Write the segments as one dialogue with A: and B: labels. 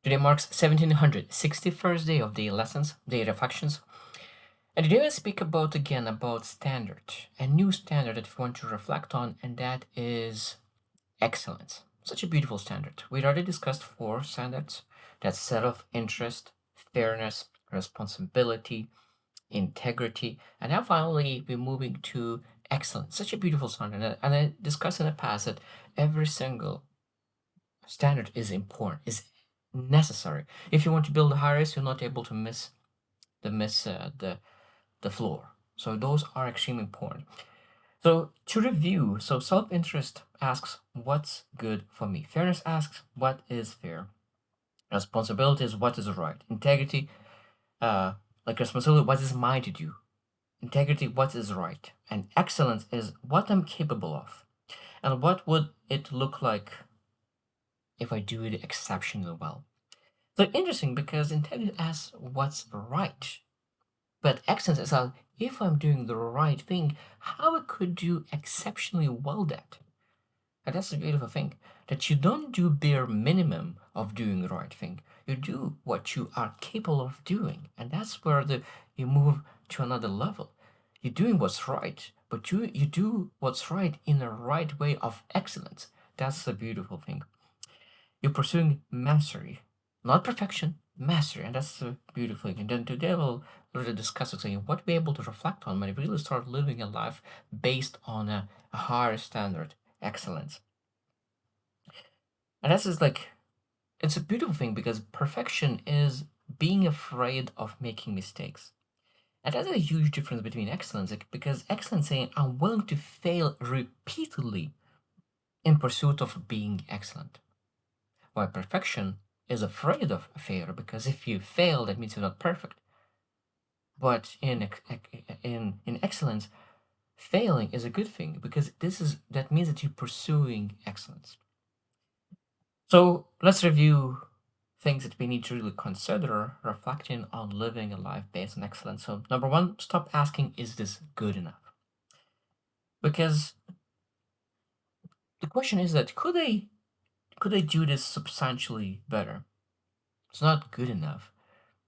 A: Today marks 1761st day of the lessons, day reflections. And today we speak about standard, a new standard that we want to reflect on, and that is excellence. Such a beautiful standard. We already discussed four standards. That's self-interest, fairness, responsibility, integrity, and now finally we're moving to excellence. Such a beautiful standard. And I discussed in the past that every single standard is important, is necessary. If you want to build a high rise, you're not able to miss the floor. So those are extremely important. So to review, so self-interest asks what's good for me. Fairness asks what is fair. Responsibility is what is right. Integrity, uh, like responsibility, what is mine to do. Integrity, what is right. And excellence is what I'm capable of. And what would it look like if I do it exceptionally well. So interesting because integrity asks what's right, but excellence is how if I'm doing the right thing, how I could do exceptionally well that. And that's the beautiful thing that you don't do bare minimum of doing the right thing. You do what you are capable of doing, and that's where the you move to another level. You're doing what's right, but you do what's right in the right way of excellence. That's the beautiful thing. You're pursuing mastery, not perfection, mastery, and that's the beautiful thing. And then today we'll really discuss it, what we're able to reflect on when we really start living a life based on a higher standard, excellence. And that's just like it's a beautiful thing because perfection is being afraid of making mistakes. And that's a huge difference between excellence, because excellence saying I'm willing to fail repeatedly in pursuit of being excellent. While perfection is afraid of failure because if you fail, that means you're not perfect. But in excellence, failing is a good thing because that means that you're pursuing excellence. So let's review things that we need to really consider reflecting on living a life based on excellence. So number one, stop asking, is this good enough? Because the question is that could I do this substantially better? It's not good enough.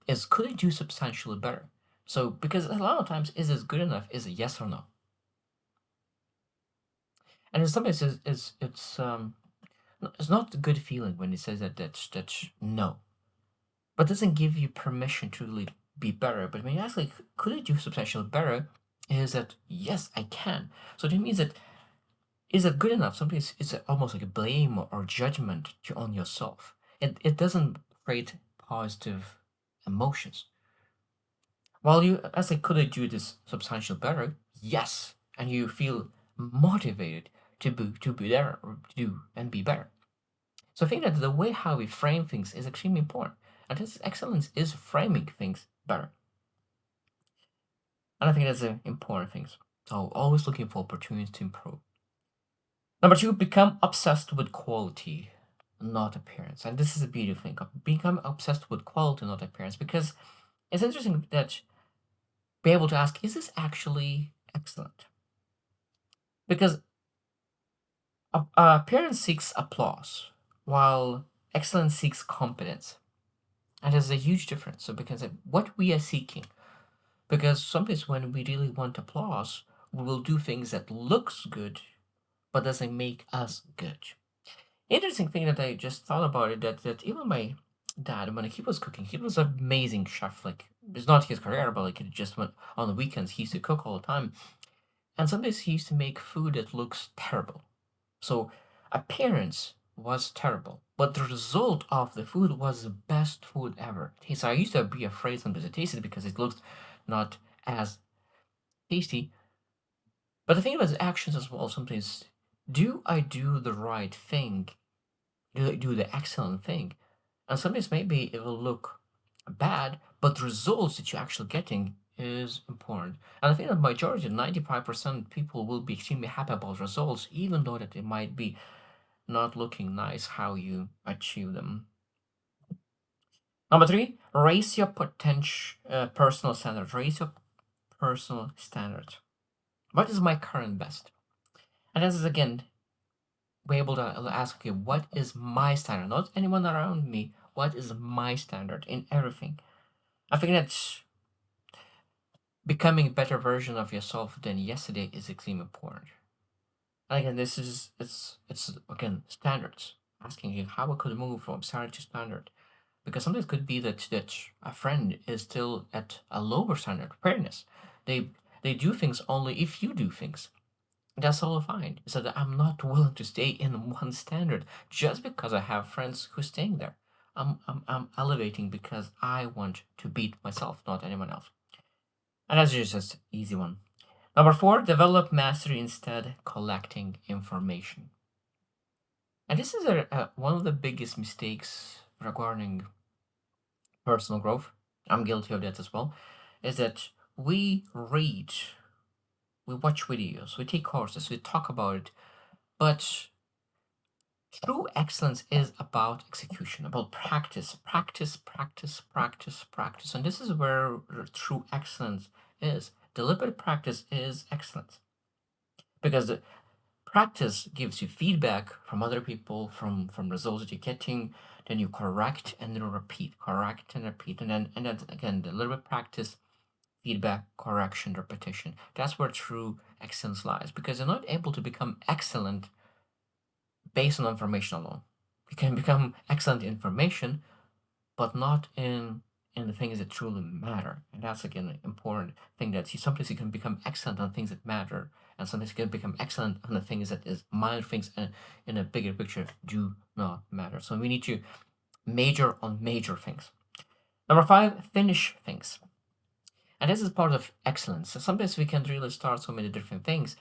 A: Is could I do substantially better? So because a lot of times is this good enough is a yes or no. And in some cases it's not a good feeling when it says that's no. But doesn't give you permission to really be better. But when you ask like could I do substantially better, is that yes I can. So that means that is that good enough? Sometimes it's almost like a blame or judgment on yourself. It doesn't create positive emotions. While you as I could I do this substantially better, yes, and you feel motivated to be there or to do and be better. So I think that the way how we frame things is extremely important. And this excellence is framing things better. And I think that's an important thing. So always looking for opportunities to improve. Number two, become obsessed with quality, not appearance. And this is a beautiful thing. Become obsessed with quality, not appearance, because it's interesting that be able to ask, is this actually excellent? Because appearance seeks applause, while excellence seeks competence. And there's a huge difference. So because of what we are seeking, because sometimes when we really want applause, we will do things that looks good, but doesn't make us good. Interesting thing that I just thought about it that even my dad when he was cooking, he was an amazing chef. Like it's not his career, but like it just went on the weekends. He used to cook all the time, and sometimes he used to make food that looks terrible. So appearance was terrible, but the result of the food was the best food ever. So I used to be afraid sometimes to taste it because it looked not as tasty. But the thing about actions as well, sometimes do I do the right thing? Do I do the excellent thing? And sometimes maybe it will look bad, but the results that you're actually getting is important. And I think the majority, 95% people will be extremely happy about results, even though that it might be not looking nice how you achieve them. Number three, raise your personal standard. Raise your personal standard. What is my current best? And this is again, be able to ask, okay, what is my standard? Not anyone around me. what is my standard in everything. I think that becoming a better version of yourself than yesterday is extremely important. And again, this is it's again standards. Asking you how I could move from standard to standard. Because sometimes it could be that a friend is still at a lower standard fairness. They they do things only if you do things. That's all fine. So that I'm not willing to stay in one standard just because I have friends who are staying there. I'm elevating because I want to beat myself, not anyone else. And that's just easy one. Number four, develop mastery instead collecting information. And this is one of the biggest mistakes regarding personal growth. I'm guilty of that as well. Is that we read, we watch videos, we take courses, we talk about it, but true excellence is about execution, about practice, practice, practice, practice, practice. And this is where true excellence is. Deliberate practice is excellence. Because the practice gives you feedback from other people, from results that you're getting, then you correct and then repeat, correct and repeat. And then again, deliberate practice, feedback, correction, repetition. That's where true excellence lies. Because you're not able to become excellent based on information alone. You can become excellent in information, but not in the things that truly matter. And that's again an important thing that sometimes you can become excellent on things that matter, and sometimes you can become excellent on the things that is minor things and in a bigger picture do not matter. So we need to major on major things. Number five, finish things. And this is part of excellence. So sometimes we can really start so many different things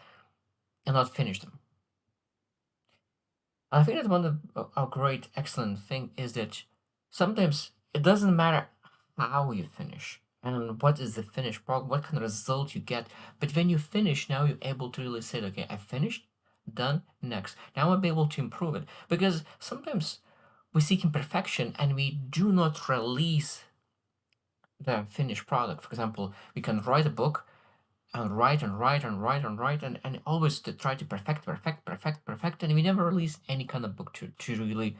A: and not finish them. I think that one of a great, excellent thing is that sometimes it doesn't matter how you finish and what is the finished product, what kind of result you get. But when you finish, now you're able to really say, okay, I finished, done, next. Now I'll be able to improve it. Because sometimes we seek imperfection and we do not release the finished product. For example, we can write a book and write and write and write and write and always to try to perfect, and we never release any kind of book to really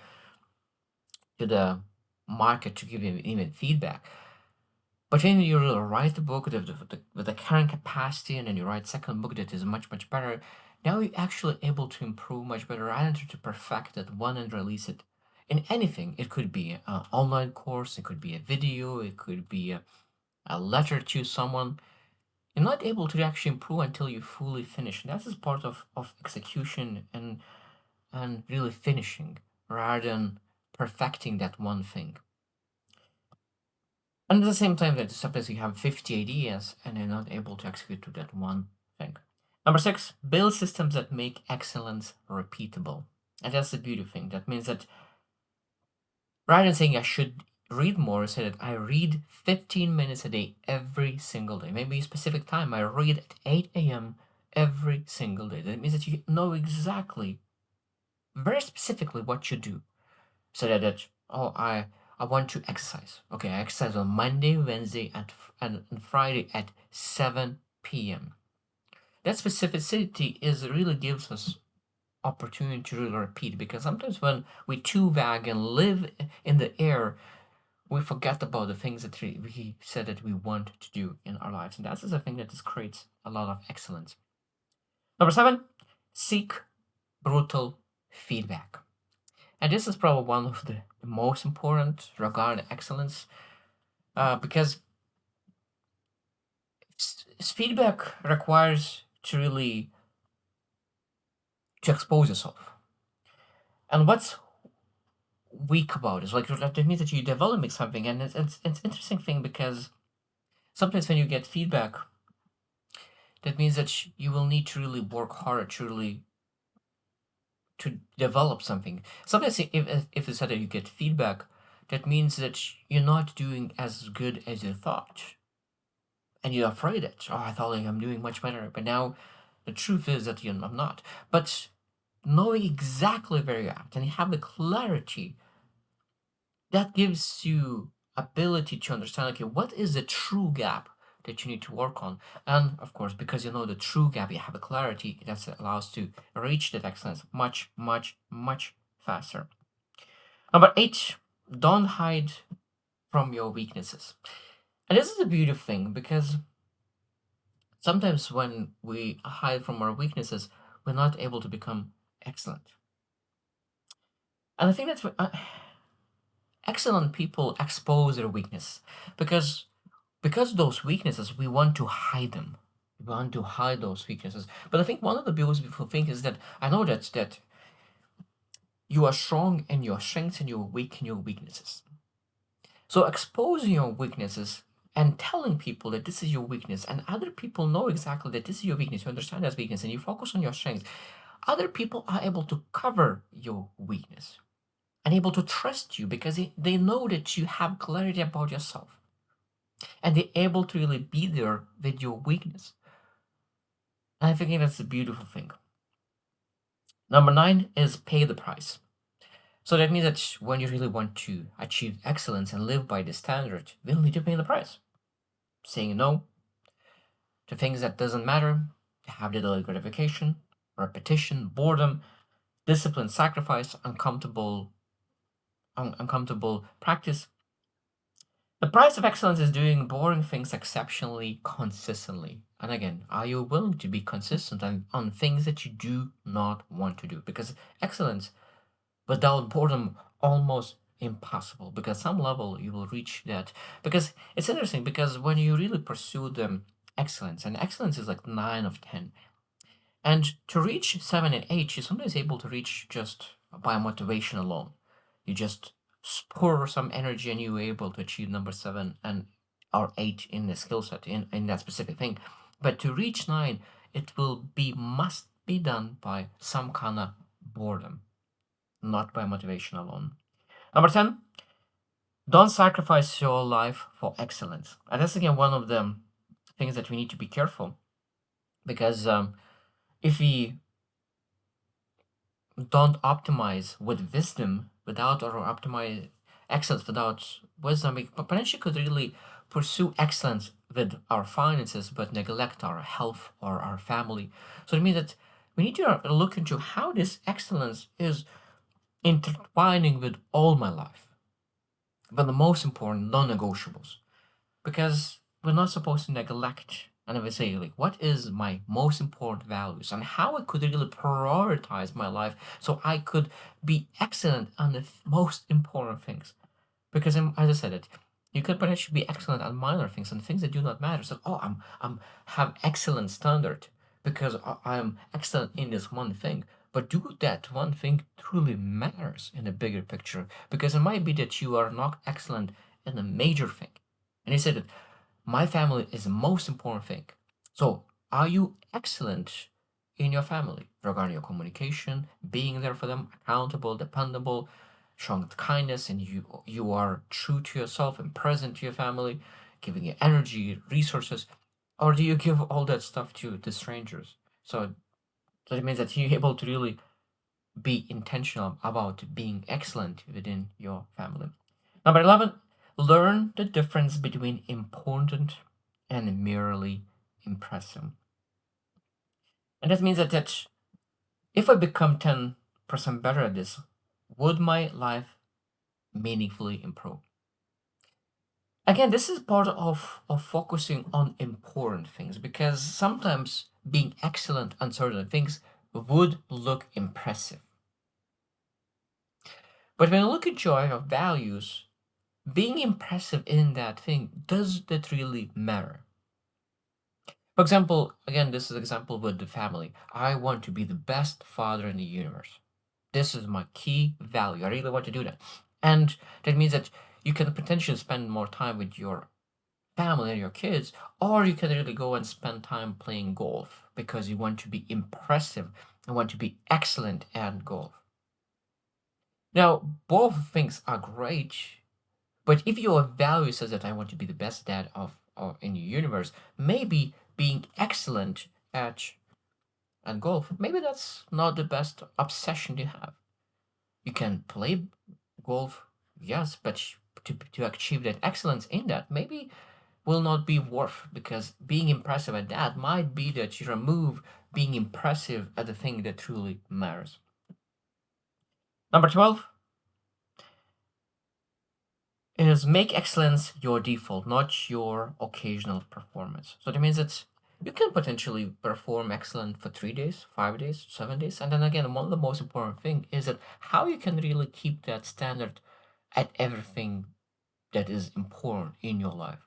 A: to the market to give even feedback. But when you really write the book with the current capacity, and then you write second book that is much better, now you're actually able to improve much better rather than to perfect that one and release it in anything. It could be an online course, it could be a video, it could be a letter to someone. You're not able to actually improve until you fully finish. And that is part of execution and really finishing rather than perfecting that one thing. And at the same time, that sometimes you have 50 ideas and you're not able to execute to that one thing. Number six, build systems that make excellence repeatable. And that's the beauty thing. That means that rather than saying I should read more, say that I read 15 minutes a day every single day. Maybe a specific time. I read at 8 a.m. every single day. That means that you know exactly, very specifically what you do. So that oh, I want to exercise. Okay, I exercise on Monday, Wednesday, and Friday at 7 p.m. That specificity is really gives us opportunity to really repeat, because sometimes when we too vague and live in the air, we forget about the things that we said that we want to do in our lives. And that's the thing that just creates a lot of excellence. Number seven, seek brutal feedback. And this is probably one of the most important regarding excellence, because feedback requires to really to expose yourself. And what's weak about it is like that means that you're developing something, and it's interesting thing because sometimes when you get feedback, that means that you will need to really work hard to really to develop something. Sometimes if it's said that you get feedback, that means that you're not doing as good as you thought, and you're afraid that oh I thought like I'm doing much better, but now the truth is that I'm not. But knowing exactly where you're at and you have the clarity, that gives you ability to understand okay what is the true gap that you need to work on. And of course, because you know the true gap, you have a clarity that allows to reach that excellence much faster. Number eight, don't hide from your weaknesses. And this is a beautiful thing because sometimes when we hide from our weaknesses, we're not able to become excellent. And I think that's what excellent people expose their weakness because those weaknesses we want to hide them. We want to hide those weaknesses. But I think one of the beautiful things is that I know that you are strong in your strengths and you're weak in your weaknesses. So exposing your weaknesses and telling people that this is your weakness, and other people know exactly that this is your weakness, you understand that weakness, and you focus on your strengths, other people are able to cover your weakness and able to trust you because they know that you have clarity about yourself and they're able to really be there with your weakness. And I think that's a beautiful thing. Number 9 is pay the price. So that means that when you really want to achieve excellence and live by the standard, you'll need to pay the price. Saying no to things that doesn't matter, to have the delayed gratification, repetition, boredom, discipline, sacrifice, uncomfortable practice. The price of excellence is doing boring things exceptionally consistently. And again, are you willing to be consistent on things that you do not want to do? Because excellence without boredom almost impossible. Because some level you will reach that. Because it's interesting because when you really pursue the excellence, and excellence is like 9 of 10. And to reach 7 and 8, you're sometimes able to reach just by motivation alone. You just pour some energy and you're able to achieve number 7 and or 8 in the skill set in that specific thing. But to reach 9, it will be must be done by some kind of boredom, not by motivation alone. Number 10, don't sacrifice your life for excellence. And that's again one of the things that we need to be careful because if we don't optimize with wisdom without or optimize excellence without wisdom, we potentially could really pursue excellence with our finances but neglect our health or our family. So it means that we need to look into how this excellence is intertwining with all my life. But the most important, non-negotiables. Because we're not supposed to neglect and I would say like what is my most important values and how I could really prioritize my life so I could be excellent on the most important things. Because as I said it, you could potentially be excellent on minor things and things that do not matter. So I'm have excellent standard because I'm excellent in this one thing. But do that one thing truly matters in the bigger picture? Because it might be that you are not excellent in a major thing. And he said that my family is the most important thing. So, are you excellent in your family regarding your communication, being there for them, accountable, dependable, showing kindness, and you are true to yourself and present to your family, giving you energy, resources, or do you give all that stuff to the strangers? So that means that you're able to really be intentional about being excellent within your family. Number 11, learn the difference between important and merely impressive. And that means that if I become 10% better at this, would my life meaningfully improve? Again, this is part of focusing on important things because sometimes being excellent on certain things would look impressive. But when you look at your values, being impressive in that thing, does that really matter? For example, again, this is an example with the family. I want to be the best father in the universe. This is my key value. I really want to do that. And that means that you can potentially spend more time with your family and your kids, or you can really go and spend time playing golf because you want to be impressive and want to be excellent at golf. Now, both things are great, but if your value says that I want to be the best dad of in the universe, maybe being excellent at golf, maybe that's not the best obsession to have. You can play golf, yes, but to achieve that excellence in that, maybe will not be worth because being impressive at that might be that you remove being impressive at the thing that truly matters. Number 12, is make excellence your default, not your occasional performance. So that means that you can potentially perform excellent for 3 days, 5 days, 7 days. And then again, one of the most important thing is that how you can really keep that standard at everything that is important in your life.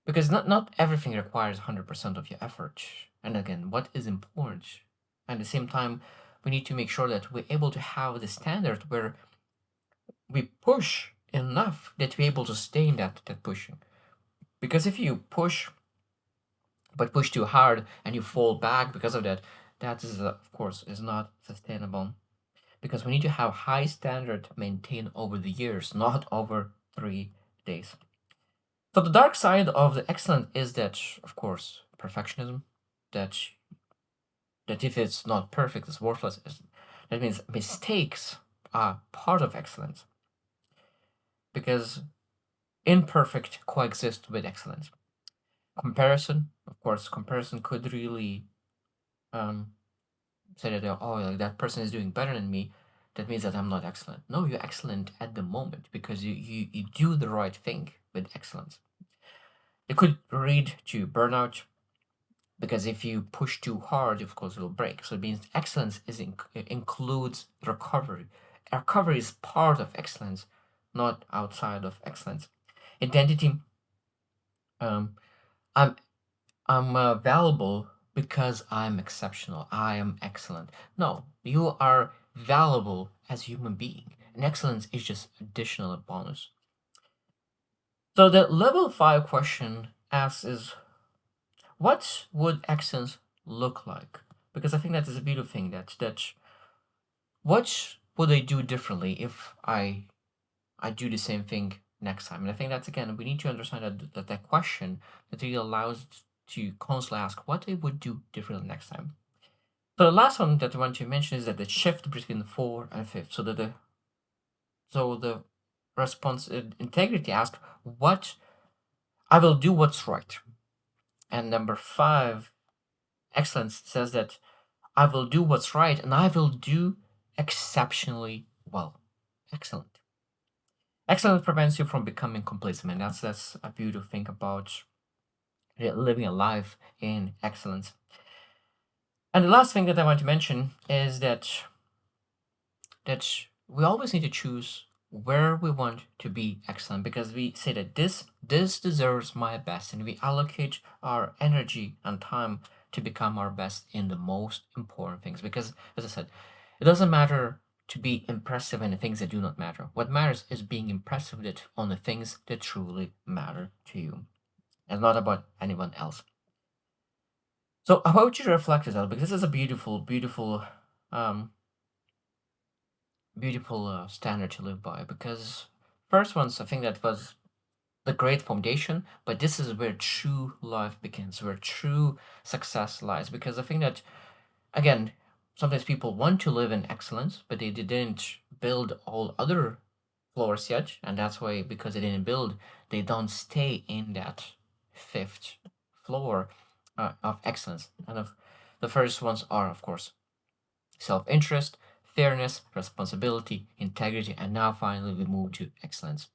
A: Because not everything requires 100% of your effort. And again, what is important? At the same time, we need to make sure that we're able to have the standard where we push enough that we're able to stay in that pushing. Because if you push, but push too hard and you fall back because of that, that is, of course, is not sustainable. Because we need to have high standard maintained over the years, not over 3 days. So the dark side of the excellent is that, of course, perfectionism. That if it's not perfect, it's worthless. That means mistakes are part of excellence because imperfect coexist with excellence. Comparison, of course, comparison could really say that, oh, like that person is doing better than me. That means that I'm not excellent. No, you're excellent at the moment because you do the right thing with excellence. It could lead to burnout because if you push too hard, of course, it will break. So it means excellence includes recovery. Recovery is part of excellence, not outside of excellence. Identity. Um, I'm valuable because I'm exceptional. I am excellent. No, you are valuable as a human being, and excellence is just additional bonus. So the level 5 question asks is, what would excellence look like? Because I think that is a beautiful thing. That what would I do differently if I do the same thing next time? And I think that's, again, we need to understand that question that really allows to constantly ask what they would do differently next time. So the last one that I want to mention is that the shift between 4 and 5. So the response integrity asks what I will do what's right. And number 5, excellence, says that I will do what's right and I will do exceptionally well. Excellent. Excellence prevents you from becoming complacent, and that's a beautiful thing about living a life in excellence. And the last thing that I want to mention is that we always need to choose where we want to be excellent, because we say that this deserves my best, and we allocate our energy and time to become our best in the most important things. Because, as I said, it doesn't matter to be impressive in the things that do not matter. What matters is being impressive on the things that truly matter to you, and not about anyone else. So I want you to reflect on that, because this is a beautiful, beautiful, standard to live by. Because first ones, I think that was the great foundation, but this is where true life begins, where true success lies. Because I think that, again, sometimes people want to live in excellence, but they didn't build all other floors yet, and that's why, because they didn't build, they don't stay in that fifth floor of excellence. And the first ones are, of course, self-interest, fairness, responsibility, integrity, and now finally we move to excellence.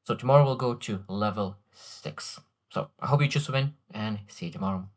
A: So tomorrow we'll go to level 6. So I hope you choose to win, and see you tomorrow.